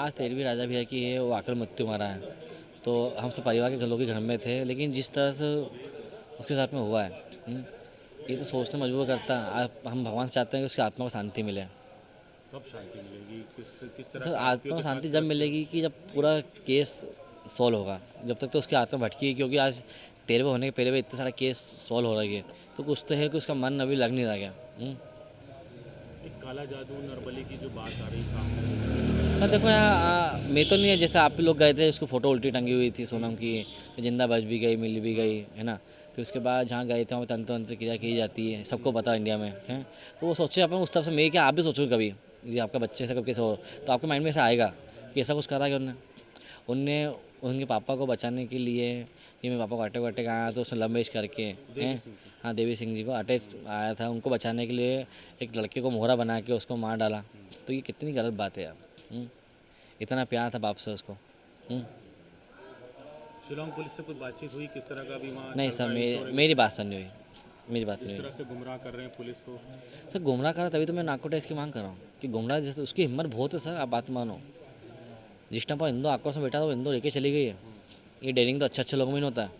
आज 13वीं राजा भैया की है, वो आकर मृत्यु मारा है। तो हम सब परिवार के लोग के घर में थे, लेकिन जिस तरह से उसके साथ में हुआ है, ये तो सोचने मजबूर करता है। हम भगवान से चाहते हैं कि उसकी आत्मा को शांति मिले। कब शांति मिलेगी, किस तरह सर के आत्मा आरोपियों को के शांति साथ जब क्या किया? मिलेगी कि जब पूरा केस सॉल्व होगा। जब तक तो उसकी आत्मा भटकी है, क्योंकि आज 13वें होने के पहले भी इतना सारा केस सॉल्व हो रही है, तो कुछ तो है कि उसका मन अभी लग नहीं रहा गया। एक काला जादू नरबली की जो बात आ रही सामने। सर देखो यहाँ मैं तो नहीं है, जैसे आप लोग गए थे, उसको फ़ोटो उल्टी टंगी हुई थी सोनम की, जिंदा बच भी गई, मिल भी गई, है ना। फिर उसके बाद जहाँ गए थे वहाँ तंत्र वंत्र क्रिया की जाती है, सबको पता है इंडिया में है। तो वो सोचे अपन उस तरफ से, मैं क्या आप भी सोचो कभी, ये आपका बच्चे से कब कैसे हो, तो आपके माइंड में ऐसा आएगा कि ऐसा कुछ करा क्या उनने। उनने उनके पापा को बचाने के लिए, ये मेरे पापा को अटैक वटैक आया तो उसने लव मैरिज करके हैं। हाँ, देवी सिंह जी को अटैच आया था, उनको बचाने के लिए एक लड़के को मोहरा बना के उसको मार डाला। तो ये कितनी गलत बात है यार। इतना प्यार था बाप से उसको। शिलोंग पुलिस से कुछ बातचीत हुई, किस तरह का भी वहाँ नहीं चल सर, रहा है मेरी इंश्योरेंस? बात सर नहीं हुई, मेरी बात जिस नहीं तरह हुई। से गुमराह कर रहे हैं पुलिस को। सर गुमराह करा, तभी तो मैं नाको टेस्ट की मांग कर रहा हूँ कि गुमराह जैसे उसकी हिम्मत बहुत है सर, आप बात मानो। जिस टाइम पर हिंदू आक्रोश में बैठा था वो हिंदू लेके चली गई है। ये डेयरिंग तो अच्छे अच्छे लोगों में नहीं होता है।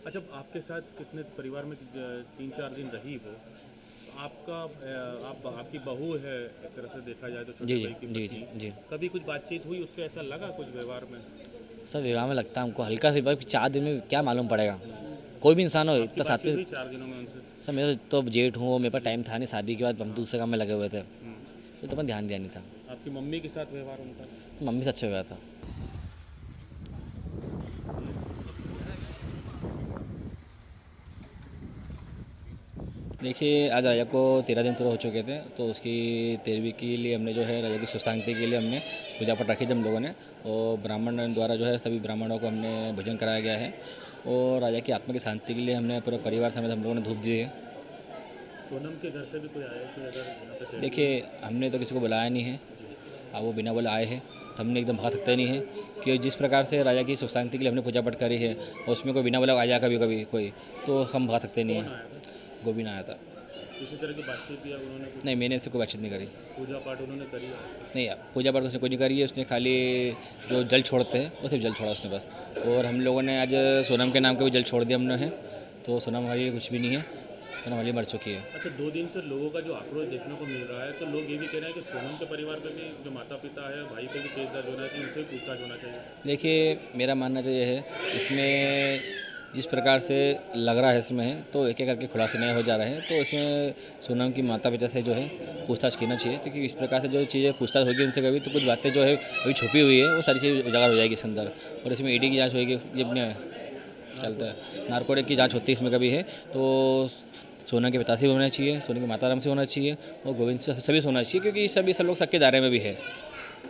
अच्छा, आपके साथ कितने परिवार में 3-4 दिन रही वो, तो आपकी बहू है एक तरह से देखा जाए तो, छोटे जी जी भाई की जी जी पत्नी। जी। कभी कुछ बातचीत हुई उससे, ऐसा लगा कुछ व्यवहार में? सर विवाह में लगता है हमको हल्का सी, भाई 4 दिन में क्या मालूम पड़ेगा। कोई भी इंसान हो आपकी इतना बातचीत साथी। हुई 4 दिनों में उनसे? सर मेरा तो जेठ हूँ, मेरे पास टाइम था नहीं, शादी के बाद हम दूसरे काम में लगे हुए थे, हम्म। तो मैं ध्यान दिया नहीं था। आपकी मम्मी के साथ व्यवहार उनका? तो मम्मी से अच्छा हुआ था। देखिए आज राजा को 13 दिन पूरे हो चुके थे, तो उसकी 13वीं के लिए हमने जो है राजा की सुख शांति के लिए हमने पूजा पाठ रखी थी हम लोगों ने। और ब्राह्मण द्वारा जो है सभी ब्राह्मणों को हमने भोजन कराया गया है। और राजा की आत्मा की शांति के लिए हमने पूरे परिवार समेत हम लोगों ने धूप दी है। सोनम के घर से भी कोई आया कि अगर यहाँ पे थे? देखिए हमने तो किसी को बुलाया नहीं है, अब वो बिना बोले आए हैं तो हमने एकदम भगा सकते नहीं है कि जिस प्रकार से राजा की सुख शांति के लिए हमने पूजा पाठ करी है, और उसमें कोई बिना बोले आ जाए कभी कभी कोई, तो हम भगा सकते नहीं कौन हैं। आया था? गोविंद आया था। किसी तरह की बातचीत या उन्होंने कुछ नहीं, मैंने इससे कोई बातचीत नहीं करी। पूजा पाठ उन्होंने करी? नहीं यार, पूजा पाठ तो उसने कोई नहीं करी है, उसने खाली जो जल छोड़ते हैं वो सिर्फ जल छोड़ा उसने बस। और हम लोगों ने आज सोनम के नाम का भी जल छोड़ दिया हमने है, तो सोनम हमारी कुछ भी नहीं है, सोनम हमारी मर चुकी है। अच्छा, 2 दिन से लोगों का जो आक्रोश देखने को मिल रहा है, तो लोग ये भी कह रहे हैं कि सोनम के परिवार पे भी, जो माता पिता है, भाई पे भी केस दर्ज होना चाहिए, उनसे भी पूछताछ होना चाहिए। देखिए मेरा मानना तो ये है, इसमें जिस प्रकार से लग रहा है इसमें, तो एक एक करके खुलासे नए हो जा रहे हैं, तो इसमें सोनम की माता पिता से जो है पूछताछ करना चाहिए, क्योंकि इस प्रकार से जो चीज़ें पूछताछ होगी उनसे कभी, तो कुछ बातें जो है अभी छुपी हुई है वो सारी चीज़ उजागर हो जाएगी इसके अंदर। और इसमें ईडी की जांच होगी, ये अपने चलता है, नारकोटिक की जांच होती है इसमें कभी है, तो सोना के पिता से भी होना चाहिए, सोना की माता राम से होना चाहिए, और गोविंद से सभी से होना चाहिए, क्योंकि सभी सब लोग सक्के दायरे में भी है।